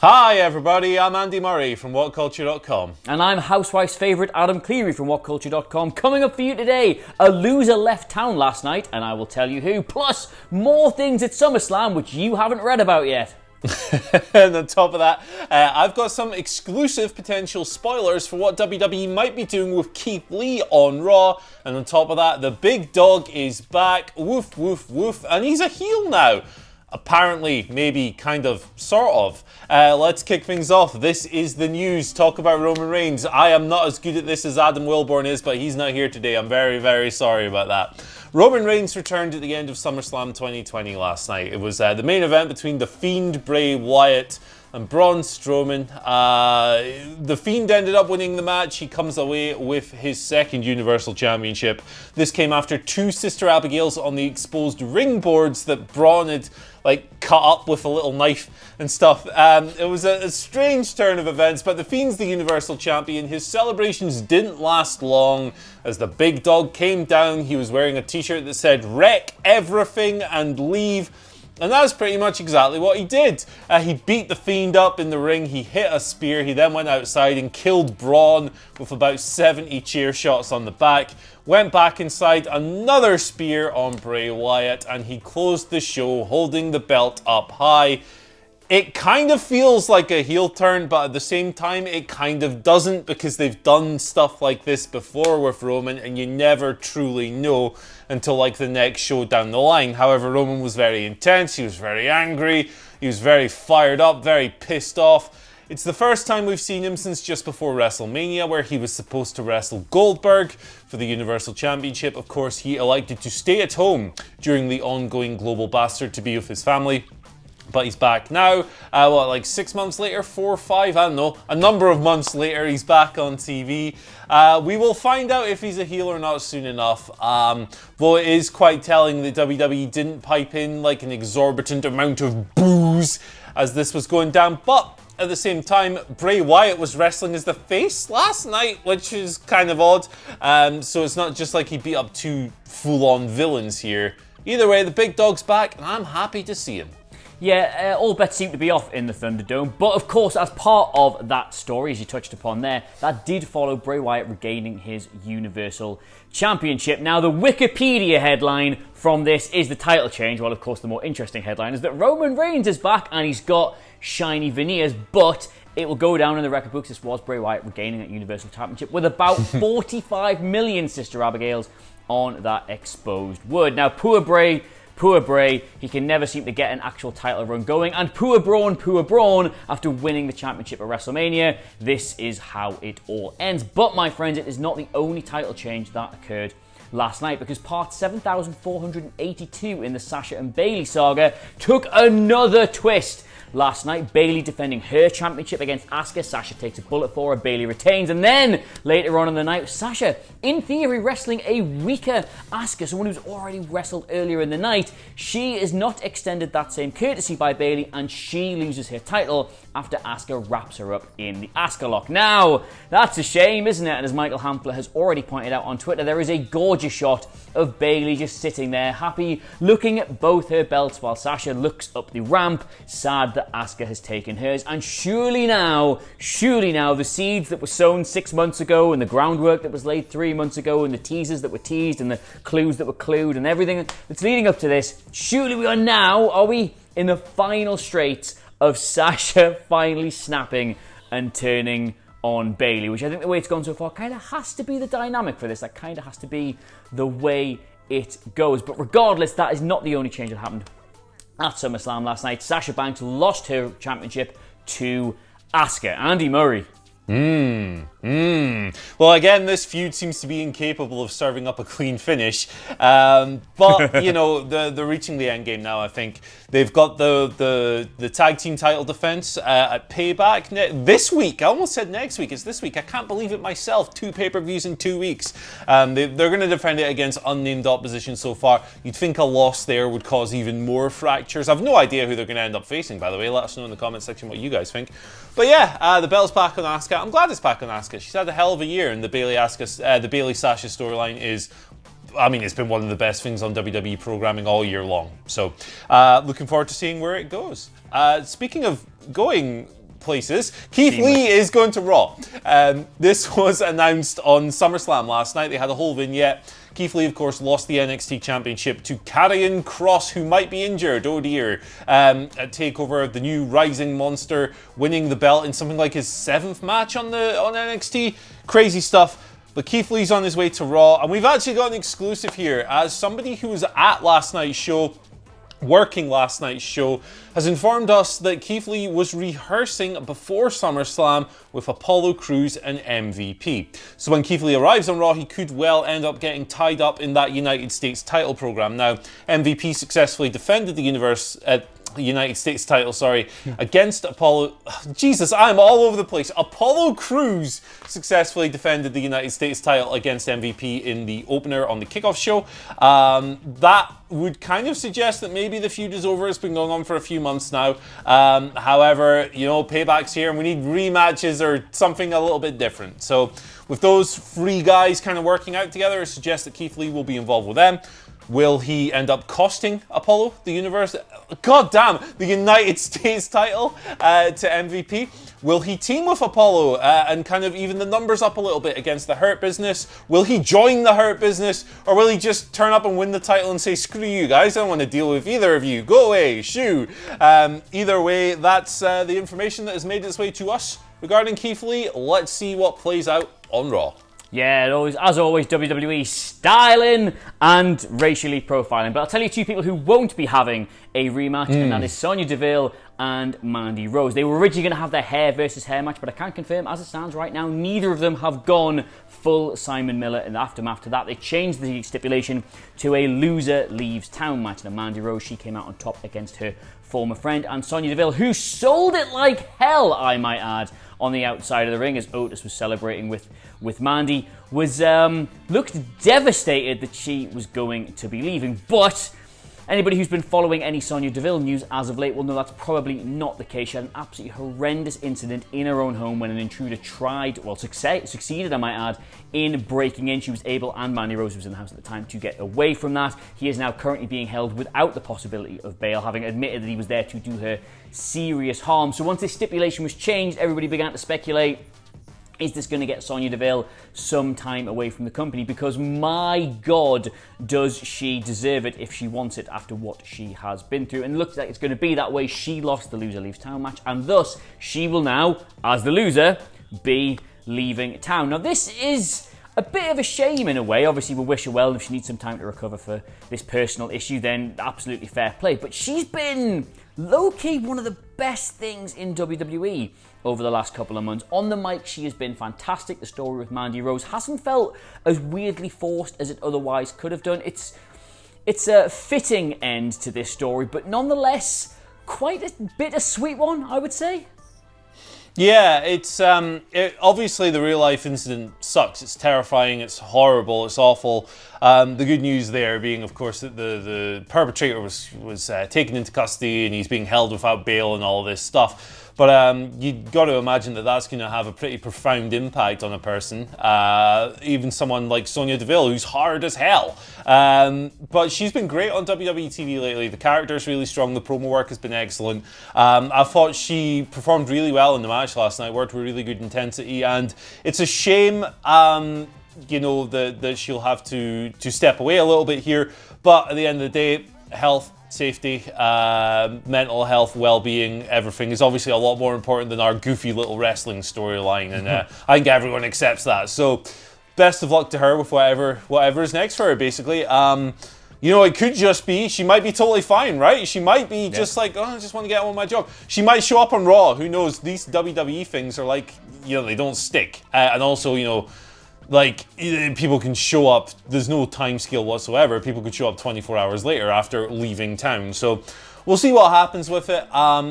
Hi everybody, I'm Andy Murray from WhatCulture.com. And I'm Housewife's favourite Adam Cleary from WhatCulture.com. Coming up for you today, a loser left town last night, and I will tell you who, plus more things at SummerSlam which you haven't read about yet. And on top of that, I've got some exclusive potential spoilers for what WWE might be doing with Keith Lee on Raw. And on top of that, the big dog is back, woof woof woof, and he's a heel now. Apparently, maybe, kind of, sort of. Let's kick things off. This is the news. Talk about Roman Reigns. I am not as good at this as Adam Wilborn is, but he's not here today. I'm very, very sorry about that. Roman Reigns returned at the end of SummerSlam 2020 last night. It was the main event between The Fiend, Bray Wyatt, and Braun Strowman. The Fiend ended up winning the match. He comes away with his second Universal Championship. This came after two Sister Abigails on the exposed ring boards that Braun had cut up with a little knife and stuff. It was a strange turn of events, but the Fiend's the Universal Champion. His celebrations didn't last long as the big dog came down. He was wearing a t-shirt that said "Wreck everything and leave." And that's pretty much exactly what he did. He beat the Fiend up in the ring, he hit a spear, he then went outside and killed Braun with about 70 chair shots on the back, went back inside, another spear on Bray Wyatt, and he closed the show holding the belt up high. It kind of feels like a heel turn, but at the same time, it kind of doesn't, because they've done stuff like this before with Roman, and you never truly know until the next show down the line. However, Roman was very intense, he was very angry, he was very fired up, very pissed off. It's the first time we've seen him since just before WrestleMania, where he was supposed to wrestle Goldberg for the Universal Championship. Of course, he elected to stay at home during the ongoing Global Bastard to be with his family. But he's back now, 6 months later, 4 or 5, I don't know, a number of months later, he's back on TV. We will find out if he's a heel or not soon enough, though it is quite telling that WWE didn't pipe in an exorbitant amount of booze as this was going down, but at the same time, Bray Wyatt was wrestling as the face last night, which is kind of odd, so it's not just like he beat up two full-on villains here. Either way, the big dog's back, and I'm happy to see him. Yeah, all bets seem to be off in the Thunderdome, but of course, as part of that story, as you touched upon there, that did follow Bray Wyatt regaining his Universal Championship. Now, the Wikipedia headline from this is the title change, while of course the more interesting headline is that Roman Reigns is back and he's got shiny veneers, but it will go down in the record books. This was Bray Wyatt regaining that Universal Championship with about 45 million Sister Abigails on that exposed wood. Now, poor Bray, he can never seem to get an actual title run going. And poor Braun, after winning the championship at WrestleMania, this is how it all ends. But my friends, it is not the only title change that occurred last night, because part 7,482 in the Sasha and Bayley saga took another twist. Last night, Bayley defending her championship against Asuka. Sasha takes a bullet for her, Bayley retains, and then later on in the night, Sasha, in theory, wrestling a weaker Asuka, someone who's already wrestled earlier in the night. She is not extended that same courtesy by Bayley, and she loses her title after Asuka wraps her up in the Asuka lock. Now, that's a shame, isn't it? And as Michael Hampler has already pointed out on Twitter, there is a gorgeous shot of Bayley just sitting there, happy, looking at both her belts while Sasha looks up the ramp, sad that Asuka has taken hers. And surely now, the seeds that were sown 6 months ago, and the groundwork that was laid 3 months ago, and the teasers that were teased, and the clues that were clued, and everything that's leading up to this, surely we are we in the final straits of Sasha finally snapping and turning on Bayley, which I think the way it's gone so far kind of has to be the dynamic for this. That kind of has to be the way it goes. But regardless, that is not the only change that happened at SummerSlam last night. Sasha Banks lost her championship to Asuka. Andy Murray. Well, again, this feud seems to be incapable of serving up a clean finish. But, they're reaching the end game now, I think. They've got the tag team title defense at Payback this week. I almost said next week. It's this week. I can't believe it myself. 2 pay-per-views in 2 weeks. They're going to defend it against unnamed opposition so far. You'd think a loss there would cause even more fractures. I've no idea who they're going to end up facing, by the way. Let us know in the comment section what you guys think. But yeah, the belt's back on Asuka. I'm glad it's back on Asuka. She's had a hell of a year, and the Bayley Sasha storyline is, it's been one of the best things on WWE programming all year long. So, looking forward to seeing where it goes. Speaking of going places. Keith Lee is going to Raw. This was announced on SummerSlam last night. They had a whole vignette. Keith Lee, of course, lost the NXT Championship to Karrion Kross, who might be injured, oh dear, at TakeOver, the new rising monster, winning the belt in something like his 7th match on NXT. Crazy stuff. But Keith Lee's on his way to Raw, and we've actually got an exclusive here. As somebody who was at last night's show, working last night's show, has informed us that Keith Lee was rehearsing before SummerSlam with Apollo Crews and MVP. So when Keith Lee arrives on Raw, he could well end up getting tied up in that United States title program. Now, MVP successfully defended the United States title, against Apollo. Jesus, I'm all over the place. Apollo Crews successfully defended the United States title against MVP in the opener on the kickoff show. That would kind of suggest that maybe the feud is over. It's been going on for a few months now. However, payback's here and we need rematches or something a little bit different. So with those three guys kind of working out together, it suggests that Keith Lee will be involved with them. Will he end up costing Apollo the the United States title to MVP? Will he team with Apollo and kind of even the numbers up a little bit against the Hurt Business? Will he join the Hurt Business? Or will he just turn up and win the title and say, screw you guys, I don't want to deal with either of you. Go away, shoo. Either way, that's the information that has made its way to us regarding Keith Lee. Let's see what plays out on Raw. Yeah, as always, WWE styling and racially profiling. But I'll tell you two people who won't be having a rematch, and that is Sonya Deville and Mandy Rose. They were originally going to have their hair versus hair match, but I can confirm, as it stands right now, neither of them have gone full Simon Miller in the aftermath to that. They changed the stipulation to a loser leaves town match. And Mandy Rose, she came out on top against her former friend, and Sonya Deville, who sold it like hell, I might add, on the outside of the ring as Otis was celebrating with Mandy, was looked devastated that she was going to be leaving. But anybody who's been following any Sonya Deville news as of late will know that's probably not the case. She had an absolutely horrendous incident in her own home when an intruder succeeded, I might add, in breaking in. She was able, and Mandy Rose was in the house at the time, to get away from that. He is now currently being held without the possibility of bail, having admitted that he was there to do her serious harm. So once this stipulation was changed, everybody began to speculate, is this going to get Sonya Deville some time away from the company? Because my God, does she deserve it if she wants it after what she has been through. And it looks like it's going to be that way. She lost the loser leaves town match, and thus she will now, as the loser, be leaving town. Now this is a bit of a shame in a way. Obviously we wish her well. If she needs some time to recover for this personal issue, then absolutely fair play. But she's been low-key one of the best things in WWE over the last couple of months. On the mic, she has been fantastic. The story with Mandy Rose hasn't felt as weirdly forced as it otherwise could have done. It's a fitting end to this story, but nonetheless, quite a bittersweet one, I would say. Yeah, it's obviously the real life incident sucks. It's terrifying, it's horrible, it's awful. The good news there being, of course, that the perpetrator was taken into custody and he's being held without bail and all this stuff. But you've got to imagine that that's going to have a pretty profound impact on a person. Even someone like Sonya Deville, who's hard as hell. But she's been great on WWE TV lately. The character's really strong. The promo work has been excellent. I thought she performed really well in the match last night. Worked with really good intensity. And it's a shame, that she'll have to step away a little bit here. But at the end of the day, health, safety, mental health, well-being, everything is obviously a lot more important than our goofy little wrestling storyline, and I think everyone accepts that. So best of luck to her with whatever is next for her, basically. It could just be, she might be totally fine, right? She might be just like, I just want to get on with my job. She might show up on Raw, who knows? These WWE things are like, they don't stick. And also, people can show up, there's no time scale whatsoever. People could show up 24 hours later after leaving town. So we'll see what happens with it.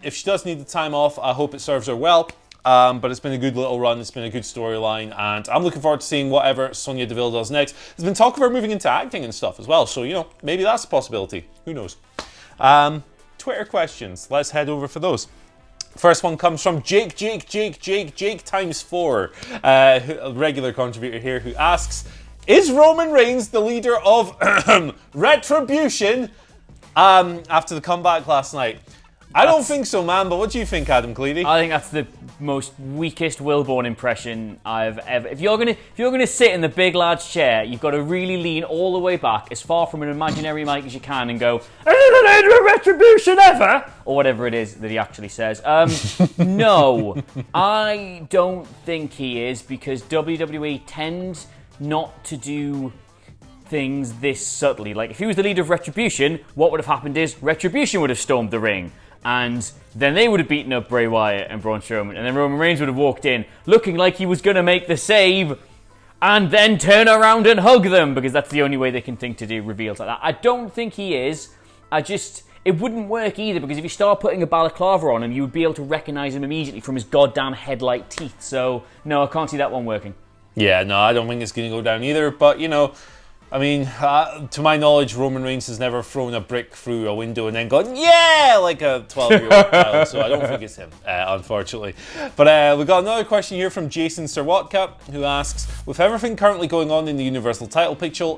If she does need the time off, I hope it serves her well. But it's been a good little run, it's been a good storyline, and I'm looking forward to seeing whatever Sonya Deville does next. There's been talk of her moving into acting and stuff as well, so, maybe that's a possibility. Who knows? Twitter questions. Let's head over for those. First one comes from Jake times 4, a regular contributor here, who asks, is Roman Reigns the leader of Retribution after the comeback last night? I don't think so, man, but what do you think, Adam Cleary? I think that's the most weakest Wilborn impression I've ever... If you're gonna sit in the big lad's chair, you've got to really lean all the way back, as far from an imaginary mic as you can, and go, "Ain't retribution ever!" Or whatever it is that he actually says. No, I don't think he is, because WWE tends not to do things this subtly. Like, if he was the leader of Retribution, what would have happened is Retribution would have stormed the ring, and then they would have beaten up Bray Wyatt and Braun Strowman, and then Roman Reigns would have walked in looking like he was going to make the save, and then turn around and hug them, because that's the only way they can think to do reveals like that. I don't think he is. It wouldn't work either, because if you start putting a balaclava on him, you would be able to recognise him immediately from his goddamn headlight teeth. So, no, I can't see that one working. Yeah, no, I don't think it's going to go down either, but, you know, I mean, to my knowledge, Roman Reigns has never thrown a brick through a window and then gone, yeah, like a 12-year-old child, so I don't think it's him, unfortunately. But we got another question here from Jason Sirwatka, who asks, with everything currently going on in the Universal title picture?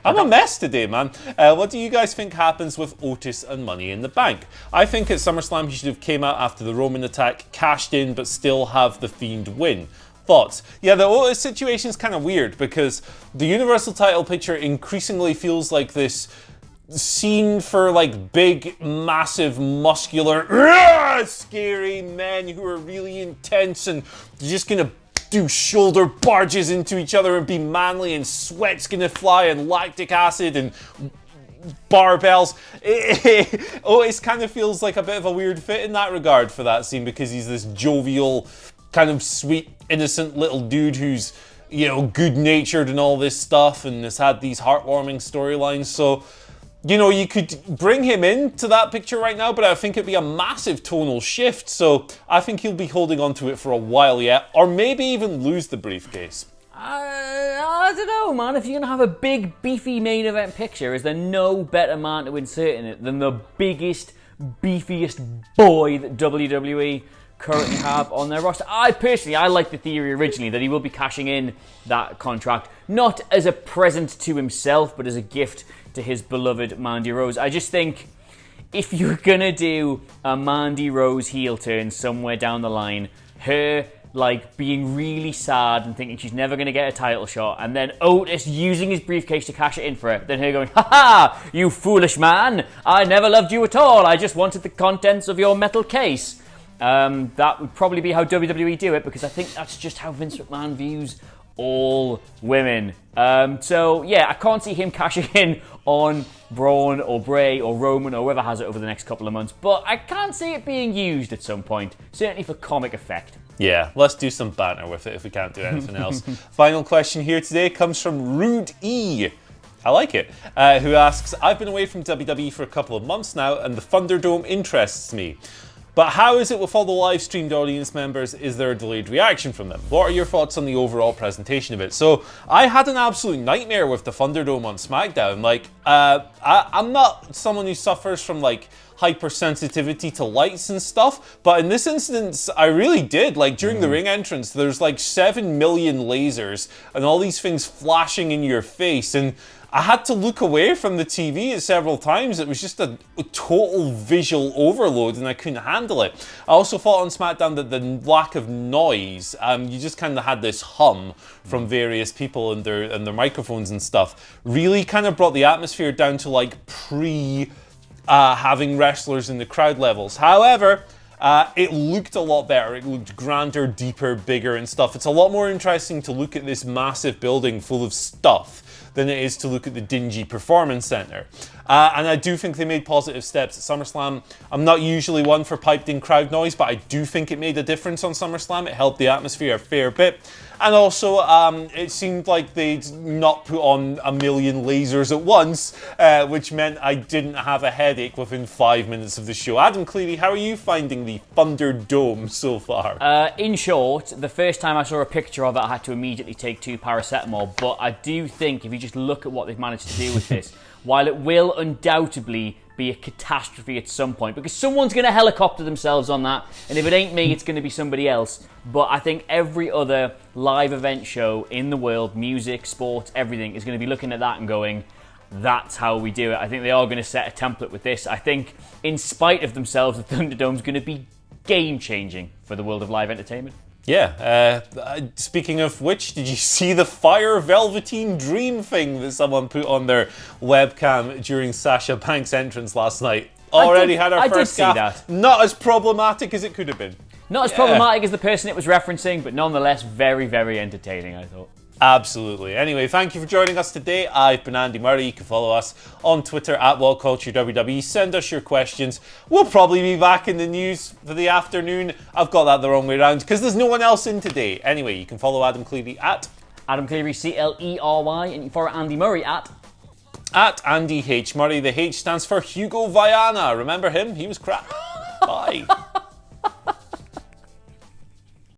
I'm a mess today, man. What do you guys think happens with Otis and Money in the Bank? I think at SummerSlam he should have came out after the Roman attack, cashed in, but still have the Fiend win. Thoughts? Yeah, the Otis situation is kind of weird, because the Universal title picture increasingly feels like this scene for like big, massive, muscular, scary men who are really intense and just gonna do shoulder barges into each other and be manly, and sweat's gonna fly, and lactic acid and barbells. Otis kind of feels like a bit of a weird fit in that regard for that scene, because he's this jovial, kind of sweet, innocent little dude who's, you know, good-natured and all this stuff, and has had these heartwarming storylines. So, you know, you could bring him into that picture right now, but I think it'd be a massive tonal shift. So I think he'll be holding on to it for a while yet, or maybe even lose the briefcase. I don't know, man. If you're going to have a big, beefy main event picture, is there no better man to insert in it than the biggest, beefiest boy that WWE currently have on their roster? I like the theory originally that he will be cashing in that contract, not as a present to himself, but as a gift to his beloved Mandy Rose. I just think if you're gonna do a Mandy Rose heel turn somewhere down the line, her like being really sad and thinking she's never gonna get a title shot, and then Otis using his briefcase to cash it in for her, then her going, "Ha ha, you foolish man, I never loved you at all, I just wanted the contents of your metal case." That would probably be how WWE do it, because I think that's just how Vince McMahon views all women. So yeah, I can't see him cashing in on Braun or Bray or Roman or whoever has it over the next couple of months, but I can see it being used at some point, certainly for comic effect. Yeah, let's do some banter with it if we can't do anything else. Final question here today comes from Rude E. I like it. Who asks, I've been away from WWE for a couple of months now, and the Thunderdome interests me. But how is it with all the live streamed audience members? Is there a delayed reaction from them? What are your thoughts on the overall presentation of it? So I had an absolute nightmare with the Thunderdome on SmackDown. Like, I'm not someone who suffers from like hypersensitivity to lights and stuff, but in this instance, I really did. Like during the ring entrance, there's like 7 million lasers and all these things flashing in your face, and I had to look away from the TV several times. It was just a total visual overload and I couldn't handle it. I also thought on SmackDown that the lack of noise, you just kind of had this hum from various people and their microphones and stuff, really kind of brought the atmosphere down to like having wrestlers in the crowd levels. However, it looked a lot better. It looked grander, deeper, bigger and stuff. It's a lot more interesting to look at this massive building full of stuff than it is to look at the dingy performance center. And I do think they made positive steps at SummerSlam. I'm not usually one for piped in crowd noise, but I do think it made a difference on SummerSlam. It helped the atmosphere a fair bit. And also, it seemed like they'd not put on a million lasers at once, which meant I didn't have a headache within 5 minutes of the show. Adam Cleary, how are you finding the Thunderdome so far? In short, the first time I saw a picture of it, I had to immediately take 2 paracetamol. But I do think if you just look at what they've managed to do with this, while it will undoubtedly be a catastrophe at some point, because someone's going to helicopter themselves on that, and if it ain't me, it's going to be somebody else. But I think every other live event show in the world, music, sports, everything, is going to be looking at that and going, that's how we do it. I think they are going to set a template with this. I think, in spite of themselves, the Thunderdome's going to be game-changing for the world of live entertainment. Yeah, speaking of which, did you see the Fire Velveteen Dream thing that someone put on their webcam during Sasha Banks' entrance last night? Already had our first gaff. That. Not as problematic as it could have been. Not as problematic as the person it was referencing, but nonetheless very, very entertaining, I thought. Absolutely. Anyway, thank you for joining us today. I've been Andy Murray. You can follow us on Twitter at WhatCulture WWE. Send us your questions. We'll probably be back in the news for the afternoon. I've got that the wrong way around because there's no one else in today. Anyway, you can follow Adam Cleary at Adam Cleary, Clery, and you can follow Andy Murray at Andy H. Murray. The H stands for Hugo Viana. Remember him? He was crap. Bye.